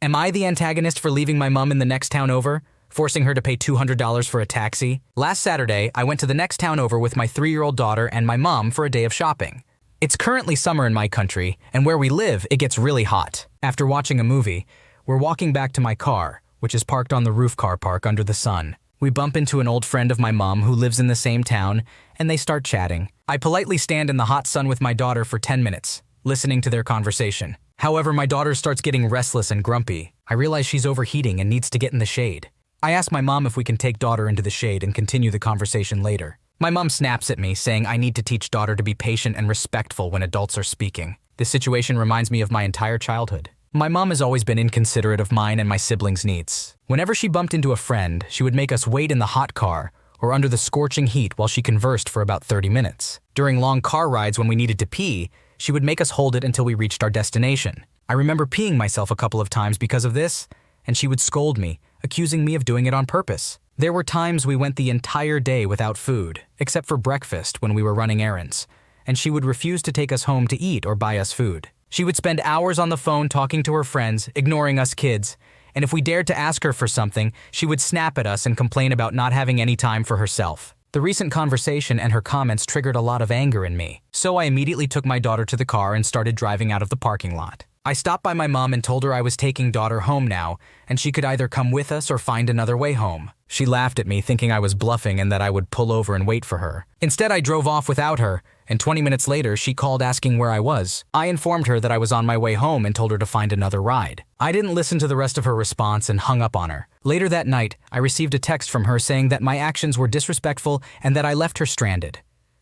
Am I the antagonist for leaving my mom in the next town over, forcing her to pay $200 for a taxi? Last Saturday, I went to the next town over with my 3-year-old daughter and my mom for a day of shopping. It's currently summer in my country, and where we live, it gets really hot. After watching a movie, we're walking back to my car, which is parked on the roof car park under the sun. We bump into an old friend of my mom who lives in the same town, and they start chatting. I politely stand in the hot sun with my daughter for 10 minutes, listening to their conversation. However, my daughter starts getting restless and grumpy. I realize she's overheating and needs to get in the shade. I ask my mom if we can take daughter into the shade and continue the conversation later. My mom snaps at me, saying I need to teach daughter to be patient and respectful when adults are speaking. This situation reminds me of my entire childhood. My mom has always been inconsiderate of mine and my siblings' needs. Whenever she bumped into a friend, she would make us wait in the hot car or under the scorching heat while she conversed for about 30 minutes. During long car rides when we needed to pee, she would make us hold it until we reached our destination. I remember peeing myself a couple of times because of this, and she would scold me, accusing me of doing it on purpose. There were times we went the entire day without food, except for breakfast when we were running errands, and she would refuse to take us home to eat or buy us food. She would spend hours on the phone talking to her friends, ignoring us kids, and if we dared to ask her for something, she would snap at us and complain about not having any time for herself. The recent conversation and her comments triggered a lot of anger in me, so I immediately took my daughter to the car and started driving out of the parking lot. I stopped by my mom and told her I was taking daughter home now, and she could either come with us or find another way home. She laughed at me, thinking I was bluffing and that I would pull over and wait for her. Instead, I drove off without her, and 20 minutes later, she called asking where I was. I informed her that I was on my way home and told her to find another ride. I didn't listen to the rest of her response and hung up on her. Later that night, I received a text from her saying that my actions were disrespectful and that I left her stranded.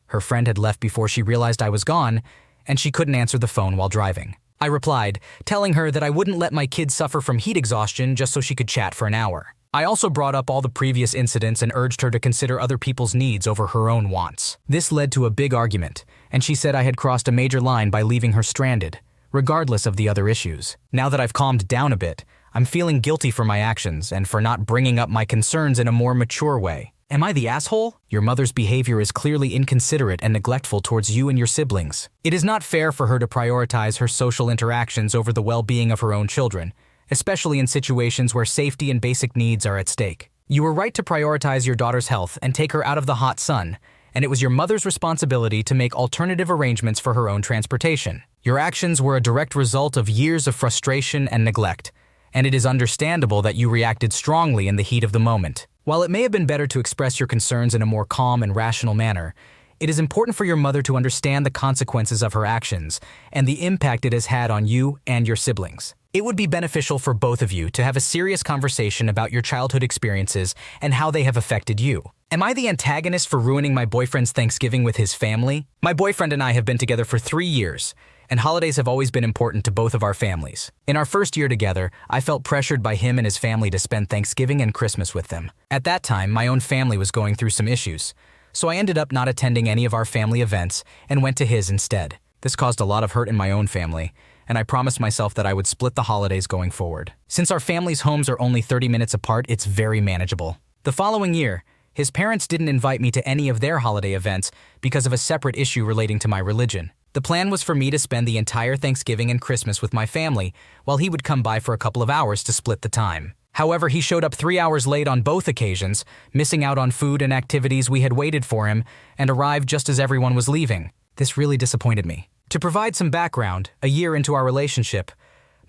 Her friend had left before she realized I was gone, and she couldn't answer the phone while driving. I replied, telling her that I wouldn't let my kids suffer from heat exhaustion just so she could chat for an hour. I also brought up all the previous incidents and urged her to consider other people's needs over her own wants. This led to a big argument, and she said I had crossed a major line by leaving her stranded, regardless of the other issues. Now that I've calmed down a bit, I'm feeling guilty for my actions and for not bringing up my concerns in a more mature way. Am I the asshole? Your mother's behavior is clearly inconsiderate and neglectful towards you and your siblings. It is not fair for her to prioritize her social interactions over the well-being of her own children, especially in situations where safety and basic needs are at stake. You were right to prioritize your daughter's health and take her out of the hot sun, and it was your mother's responsibility to make alternative arrangements for her own transportation. Your actions were a direct result of years of frustration and neglect, and it is understandable that you reacted strongly in the heat of the moment. While it may have been better to express your concerns in a more calm and rational manner, it is important for your mother to understand the consequences of her actions and the impact it has had on you and your siblings. It would be beneficial for both of you to have a serious conversation about your childhood experiences and how they have affected you. Am I the antagonist for ruining my boyfriend's Thanksgiving with his family? My boyfriend and I have been together for 3 years, and holidays have always been important to both of our families. In our first year together, I felt pressured by him and his family to spend Thanksgiving and Christmas with them. At that time, my own family was going through some issues, so I ended up not attending any of our family events and went to his instead. This caused a lot of hurt in my own family, and I promised myself that I would split the holidays going forward. Since our family's homes are only 30 minutes apart, it's very manageable. The following year, his parents didn't invite me to any of their holiday events because of a separate issue relating to my religion. The plan was for me to spend the entire Thanksgiving and Christmas with my family, while he would come by for a couple of hours to split the time. However, he showed up 3 hours late on both occasions, missing out on food and activities we had waited for him, and arrived just as everyone was leaving. This really disappointed me. To provide some background, a year into our relationship,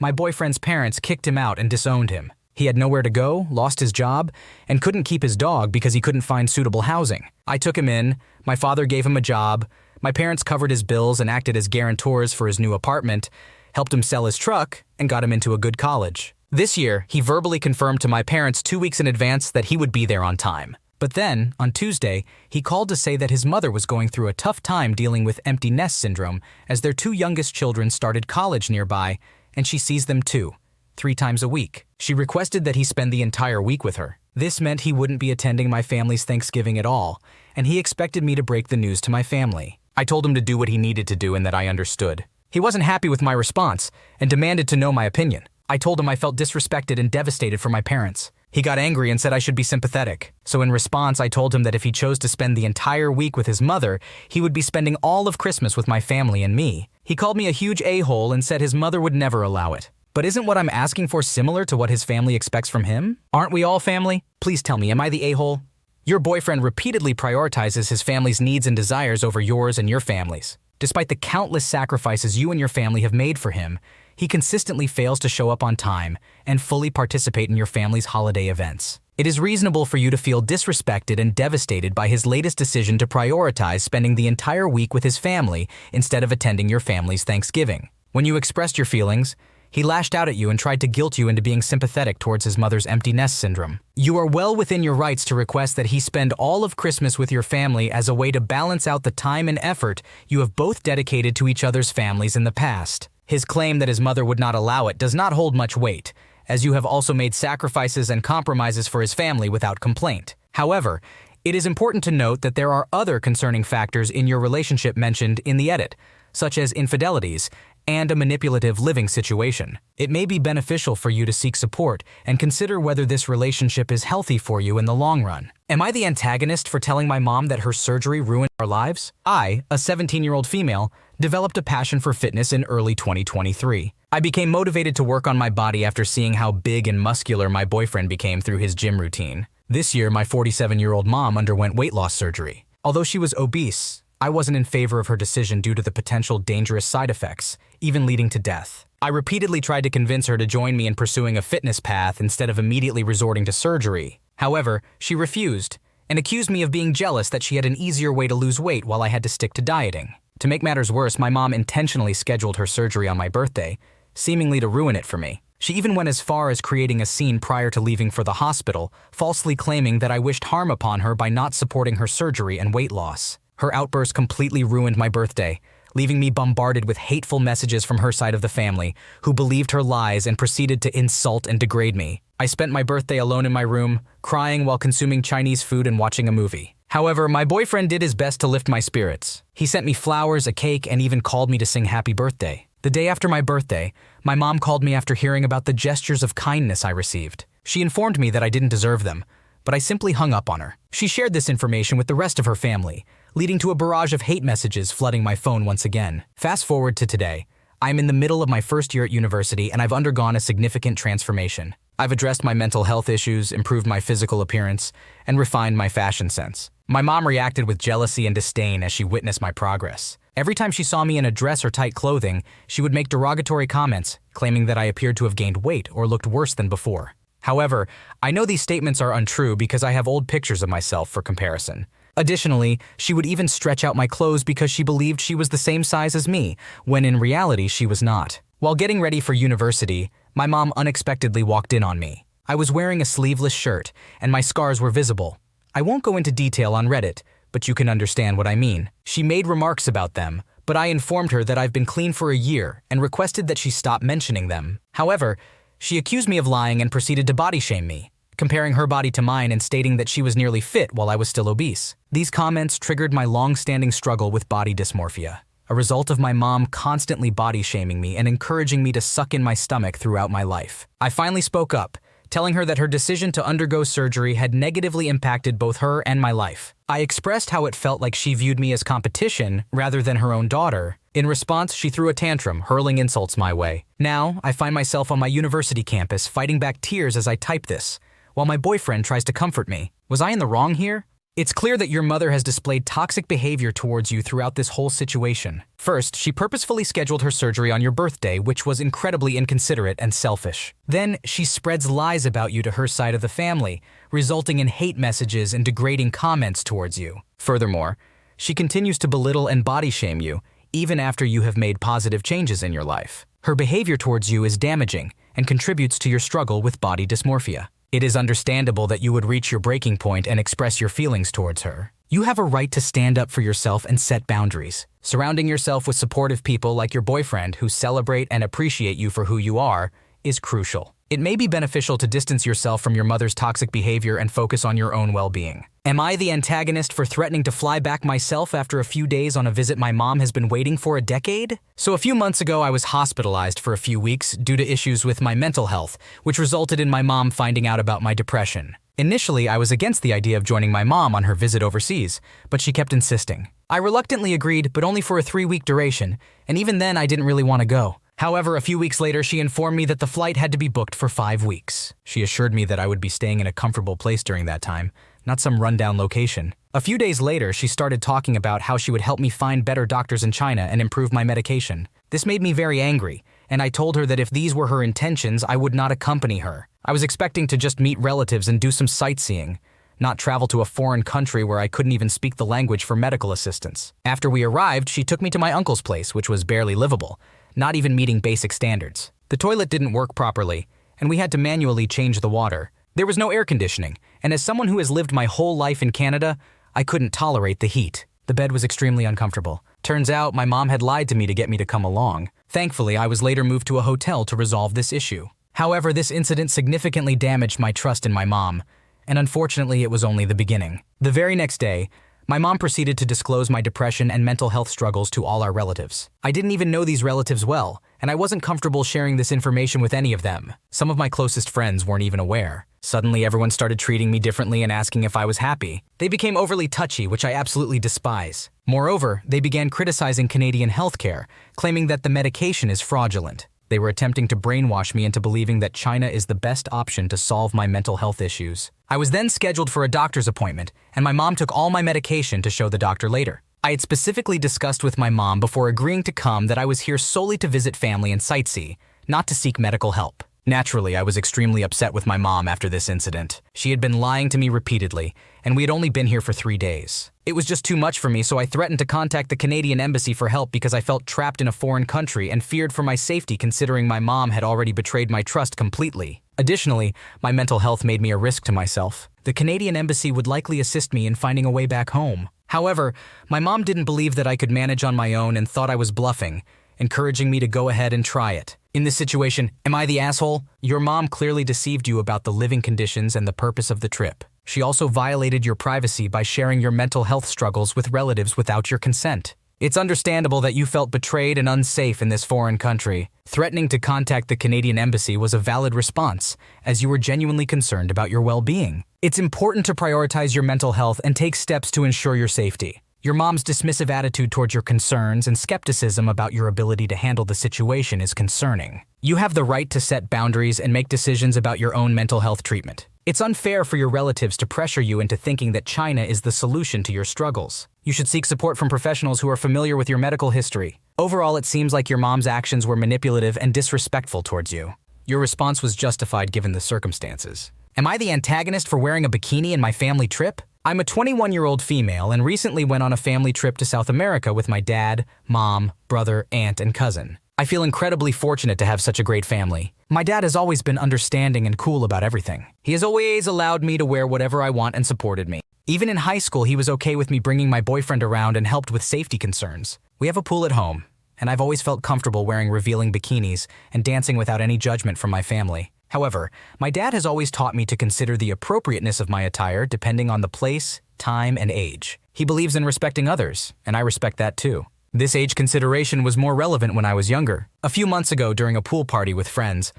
my boyfriend's parents kicked him out and disowned him. He had nowhere to go, lost his job, and couldn't keep his dog because he couldn't find suitable housing. I took him in, my father gave him a job, my parents covered his bills and acted as guarantors for his new apartment, helped him sell his truck, and got him into a good college. This year, he verbally confirmed to my parents 2 weeks in advance that he would be there on time. But then, on Tuesday, he called to say that his mother was going through a tough time dealing with empty nest syndrome as their 2 youngest children started college nearby, and she sees them 3 times a week. She requested that he spend the entire week with her. This meant he wouldn't be attending my family's Thanksgiving at all, and he expected me to break the news to my family. I told him to do what he needed to do and that I understood. He wasn't happy with my response and demanded to know my opinion. I told him I felt disrespected and devastated for my parents. He got angry and said I should be sympathetic. So in response, I told him that if he chose to spend the entire week with his mother, he would be spending all of Christmas with my family and me. He called me a huge a-hole and said his mother would never allow it. But isn't what I'm asking for similar to what his family expects from him? Aren't we all family? Please tell me, am I the a-hole? Your boyfriend repeatedly prioritizes his family's needs and desires over yours and your family's. Despite the countless sacrifices you and your family have made for him, he consistently fails to show up on time and fully participate in your family's holiday events. It is reasonable for you to feel disrespected and devastated by his latest decision to prioritize spending the entire week with his family instead of attending your family's Thanksgiving. When you expressed your feelings, he lashed out at you and tried to guilt you into being sympathetic towards his mother's empty nest syndrome. You are well within your rights to request that he spend all of Christmas with your family as a way to balance out the time and effort you have both dedicated to each other's families in the past. His claim that his mother would not allow it does not hold much weight, as you have also made sacrifices and compromises for his family without complaint. However, it is important to note that there are other concerning factors in your relationship mentioned in the edit, such as infidelities and a manipulative living situation. It may be beneficial for you to seek support and consider whether this relationship is healthy for you in the long run. Am I the antagonist for telling my mom that her surgery ruined our lives? I, a 17-year-old female, developed a passion for fitness in early 2023. I became motivated to work on my body after seeing how big and muscular my boyfriend became through his gym routine. This year, my 47-year-old mom underwent weight loss surgery. Although she was obese, I wasn't in favor of her decision due to the potential dangerous side effects, even leading to death. I repeatedly tried to convince her to join me in pursuing a fitness path instead of immediately resorting to surgery. However, she refused and accused me of being jealous that she had an easier way to lose weight while I had to stick to dieting. To make matters worse, my mom intentionally scheduled her surgery on my birthday, seemingly to ruin it for me. She even went as far as creating a scene prior to leaving for the hospital, falsely claiming that I wished harm upon her by not supporting her surgery and weight loss. Her outburst completely ruined my birthday, leaving me bombarded with hateful messages from her side of the family, who believed her lies and proceeded to insult and degrade me. I spent my birthday alone in my room, crying while consuming Chinese food and watching a movie. However, my boyfriend did his best to lift my spirits. He sent me flowers, a cake, and even called me to sing happy birthday. The day after my birthday, my mom called me after hearing about the gestures of kindness I received. She informed me that I didn't deserve them, but I simply hung up on her. She shared this information with the rest of her family, leading to a barrage of hate messages flooding my phone once again. Fast forward to today. I'm in the middle of my first year at university and I've undergone a significant transformation. I've addressed my mental health issues, improved my physical appearance, and refined my fashion sense. My mom reacted with jealousy and disdain as she witnessed my progress. Every time she saw me in a dress or tight clothing, she would make derogatory comments, claiming that I appeared to have gained weight or looked worse than before. However, I know these statements are untrue because I have old pictures of myself for comparison. Additionally, she would even stretch out my clothes because she believed she was the same size as me, when in reality she was not. While getting ready for university, my mom unexpectedly walked in on me. I was wearing a sleeveless shirt, and my scars were visible. I won't go into detail on Reddit, but you can understand what I mean. She made remarks about them, but I informed her that I've been clean for a year and requested that she stop mentioning them. However, she accused me of lying and proceeded to body shame me, comparing her body to mine and stating that she was nearly fit while I was still obese. These comments triggered my long-standing struggle with body dysmorphia, a result of my mom constantly body shaming me and encouraging me to suck in my stomach throughout my life. I finally spoke up, telling her that her decision to undergo surgery had negatively impacted both her and my life. I expressed how it felt like she viewed me as competition rather than her own daughter. In response, she threw a tantrum, hurling insults my way. Now, I find myself on my university campus fighting back tears as I type this, while my boyfriend tries to comfort me. Was I in the wrong here? It's clear that your mother has displayed toxic behavior towards you throughout this whole situation. First, she purposefully scheduled her surgery on your birthday, which was incredibly inconsiderate and selfish. Then, she spreads lies about you to her side of the family, resulting in hate messages and degrading comments towards you. Furthermore, she continues to belittle and body shame you, even after you have made positive changes in your life. Her behavior towards you is damaging and contributes to your struggle with body dysmorphia. It is understandable that you would reach your breaking point and express your feelings towards her. You have a right to stand up for yourself and set boundaries. Surrounding yourself with supportive people like your boyfriend who celebrate and appreciate you for who you are is crucial. It may be beneficial to distance yourself from your mother's toxic behavior and focus on your own well-being. Am I the antagonist for threatening to fly back myself after a few days on a visit my mom has been waiting for a decade? So a few months ago, I was hospitalized for a few weeks due to issues with my mental health, which resulted in my mom finding out about my depression. Initially, I was against the idea of joining my mom on her visit overseas, but she kept insisting. I reluctantly agreed, but only for a 3-week duration, and even then I didn't really want to go. However, a few weeks later, she informed me that the flight had to be booked for 5 weeks. She assured me that I would be staying in a comfortable place during that time, not some rundown location. A few days later, she started talking about how she would help me find better doctors in China and improve my medication. This made me very angry, and I told her that if these were her intentions, I would not accompany her. I was expecting to just meet relatives and do some sightseeing, not travel to a foreign country where I couldn't even speak the language for medical assistance. After we arrived, she took me to my uncle's place, which was barely livable, not even meeting basic standards. The toilet didn't work properly, and we had to manually change the water. There was no air conditioning, and as someone who has lived my whole life in Canada, I couldn't tolerate the heat. The bed was extremely uncomfortable. Turns out my mom had lied to me to get me to come along. Thankfully, I was later moved to a hotel to resolve this issue. However, this incident significantly damaged my trust in my mom, and unfortunately it was only the beginning. The very next day, my mom proceeded to disclose my depression and mental health struggles to all our relatives. I didn't even know these relatives well, and I wasn't comfortable sharing this information with any of them. Some of my closest friends weren't even aware. Suddenly, everyone started treating me differently and asking if I was happy. They became overly touchy, which I absolutely despise. Moreover, they began criticizing Canadian healthcare, claiming that the medication is fraudulent. They were attempting to brainwash me into believing that China is the best option to solve my mental health issues. I was then scheduled for a doctor's appointment, and my mom took all my medication to show the doctor later. I had specifically discussed with my mom before agreeing to come that I was here solely to visit family and sightsee, not to seek medical help. Naturally, I was extremely upset with my mom after this incident. She had been lying to me repeatedly, and we had only been here for 3 days. It was just too much for me, so I threatened to contact the Canadian embassy for help because I felt trapped in a foreign country and feared for my safety considering my mom had already betrayed my trust completely. Additionally, my mental health made me a risk to myself. The Canadian embassy would likely assist me in finding a way back home. However, my mom didn't believe that I could manage on my own and thought I was bluffing, encouraging me to go ahead and try it. In this situation, am I the asshole? Your mom clearly deceived you about the living conditions and the purpose of the trip. She also violated your privacy by sharing your mental health struggles with relatives without your consent. It's understandable that you felt betrayed and unsafe in this foreign country. Threatening to contact the Canadian embassy was a valid response, as you were genuinely concerned about your well-being. It's important to prioritize your mental health and take steps to ensure your safety. Your mom's dismissive attitude towards your concerns and skepticism about your ability to handle the situation is concerning. You have the right to set boundaries and make decisions about your own mental health treatment. It's unfair for your relatives to pressure you into thinking that China is the solution to your struggles. You should seek support from professionals who are familiar with your medical history. Overall, it seems like your mom's actions were manipulative and disrespectful towards you. Your response was justified given the circumstances. Am I the antagonist for wearing a bikini in my family trip? I'm a 21-year-old female and recently went on a family trip to South America with my dad, mom, brother, aunt, and cousin. I feel incredibly fortunate to have such a great family. My dad has always been understanding and cool about everything. He has always allowed me to wear whatever I want and supported me. Even in high school, he was okay with me bringing my boyfriend around and helped with safety concerns. We have a pool at home, and I've always felt comfortable wearing revealing bikinis and dancing without any judgment from my family. However, my dad has always taught me to consider the appropriateness of my attire depending on the place, time, and age. He believes in respecting others, and I respect that too. This age consideration was more relevant when I was younger. A few months ago, during a pool party with friends,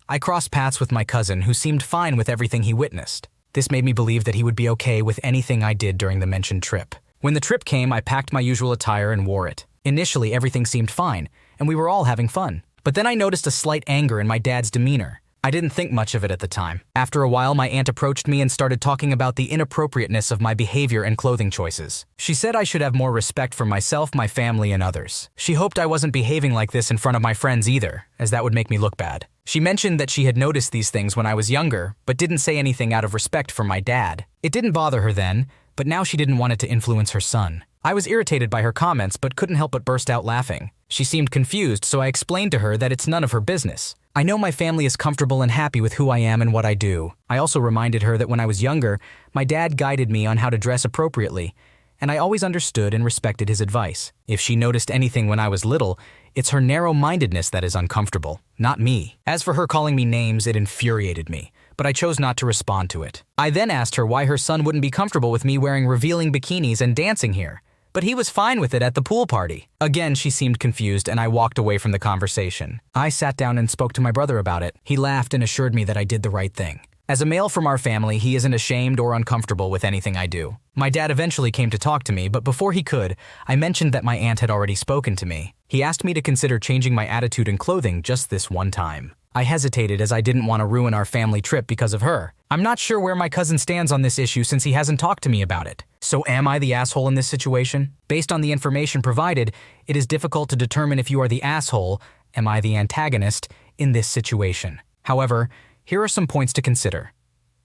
I crossed paths with my cousin who seemed fine with everything he witnessed. This made me believe that he would be okay with anything I did during the mentioned trip. When the trip came, I packed my usual attire and wore it. Initially, everything seemed fine, and we were all having fun. But then I noticed a slight anger in my dad's demeanor. I didn't think much of it at the time. After a while, my aunt approached me and started talking about the inappropriateness of my behavior and clothing choices. She said I should have more respect for myself, my family, and others. She hoped I wasn't behaving like this in front of my friends either, as that would make me look bad. She mentioned that she had noticed these things when I was younger, but didn't say anything out of respect for my dad. It didn't bother her then, but now she didn't want it to influence her son. I was irritated by her comments, but couldn't help but burst out laughing. She seemed confused, so I explained to her that it's none of her business. I know my family is comfortable and happy with who I am and what I do. I also reminded her that when I was younger, my dad guided me on how to dress appropriately, and I always understood and respected his advice. If she noticed anything when I was little, it's her narrow-mindedness that is uncomfortable, not me. As for her calling me names, it infuriated me, but I chose not to respond to it. I then asked her why her son wouldn't be comfortable with me wearing revealing bikinis and dancing here, but he was fine with it at the pool party. Again, she seemed confused and I walked away from the conversation. I sat down and spoke to my brother about it. He laughed and assured me that I did the right thing. As a male from our family, he isn't ashamed or uncomfortable with anything I do. My dad eventually came to talk to me, but before he could, I mentioned that my aunt had already spoken to me. He asked me to consider changing my attitude and clothing just this one time. I hesitated as I didn't want to ruin our family trip because of her. I'm not sure where my cousin stands on this issue since he hasn't talked to me about it. So am I the asshole in this situation? Based on the information provided, it is difficult to determine if you are the asshole, am I the antagonist, in this situation. However, here are some points to consider.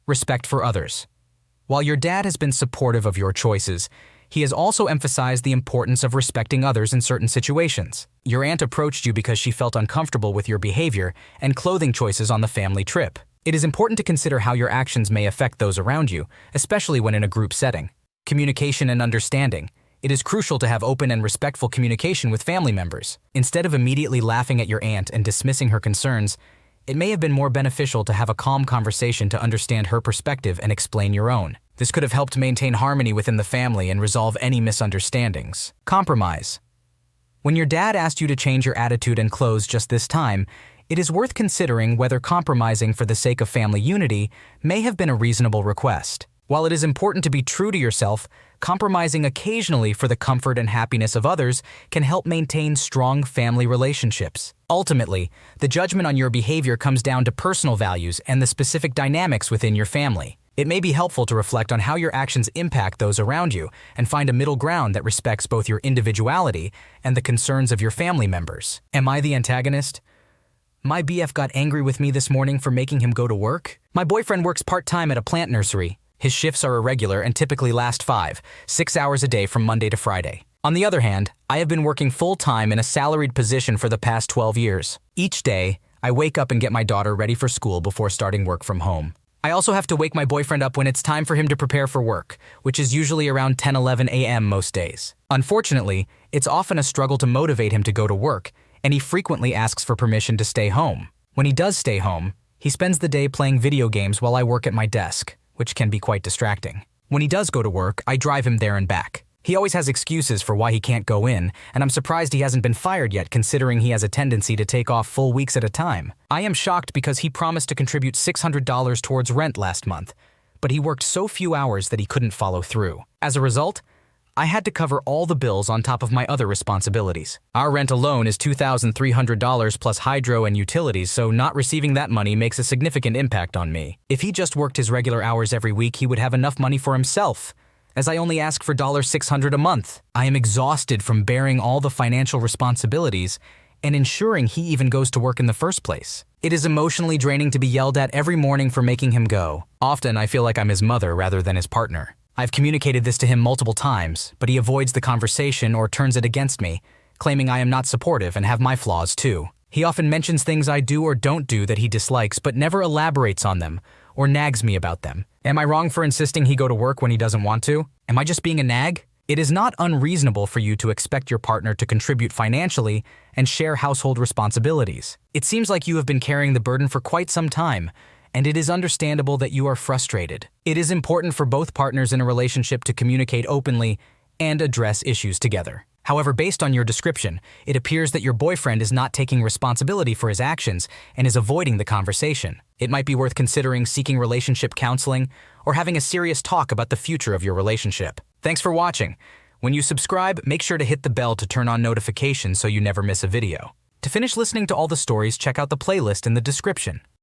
Respect for others. While your dad has been supportive of your choices, he has also emphasized the importance of respecting others in certain situations. Your aunt approached you because she felt uncomfortable with your behavior and clothing choices on the family trip. It is important to consider how your actions may affect those around you, especially when in a group setting. Communication and understanding. It is crucial to have open and respectful communication with family members. Instead of immediately laughing at your aunt and dismissing her concerns, it may have been more beneficial to have a calm conversation to understand her perspective and explain your own. This could have helped maintain harmony within the family and resolve any misunderstandings. Compromise. When your dad asked you to change your attitude and clothes just this time, it is worth considering whether compromising for the sake of family unity may have been a reasonable request. While it is important to be true to yourself, compromising occasionally for the comfort and happiness of others can help maintain strong family relationships. Ultimately, the judgment on your behavior comes down to personal values and the specific dynamics within your family. It may be helpful to reflect on how your actions impact those around you and find a middle ground that respects both your individuality and the concerns of your family members. Am I the antagonist? My BF got angry with me this morning for making him go to work. My boyfriend works part-time at a plant nursery. His shifts are irregular and typically last 5-6 hours a day from Monday to Friday. On the other hand, I have been working full-time in a salaried position for the past 12 years. Each day, I wake up and get my daughter ready for school before starting work from home. I also have to wake my boyfriend up when it's time for him to prepare for work, which is usually around 10-11 a.m. most days. Unfortunately, it's often a struggle to motivate him to go to work, and he frequently asks for permission to stay home. When he does stay home, he spends the day playing video games while I work at my desk, which can be quite distracting. When he does go to work, I drive him there and back. He always has excuses for why he can't go in, and I'm surprised he hasn't been fired yet considering he has a tendency to take off full weeks at a time. I am shocked because he promised to contribute $600 towards rent last month, but he worked so few hours that he couldn't follow through. As a result, I had to cover all the bills on top of my other responsibilities. Our rent alone is $2,300 plus hydro and utilities, so not receiving that money makes a significant impact on me. If he just worked his regular hours every week, he would have enough money for himself, as I only ask for $600 a month. I am exhausted from bearing all the financial responsibilities and ensuring he even goes to work in the first place. It is emotionally draining to be yelled at every morning for making him go. Often I feel like I'm his mother rather than his partner. I've communicated this to him multiple times, but he avoids the conversation or turns it against me, claiming I am not supportive and have my flaws too. He often mentions things I do or don't do that he dislikes but never elaborates on them or nags me about them. Am I wrong for insisting he go to work when he doesn't want to? Am I just being a nag? It is not unreasonable for you to expect your partner to contribute financially and share household responsibilities. It seems like you have been carrying the burden for quite some time, and it is understandable that you are frustrated. It is important for both partners in a relationship to communicate openly and address issues together. However, based on your description, it appears that your boyfriend is not taking responsibility for his actions and is avoiding the conversation. It might be worth considering seeking relationship counseling or having a serious talk about the future of your relationship. Thanks for watching. When you subscribe, make sure to hit the bell to turn on notifications so you never miss a video. To finish listening to all the stories, check out the playlist in the description.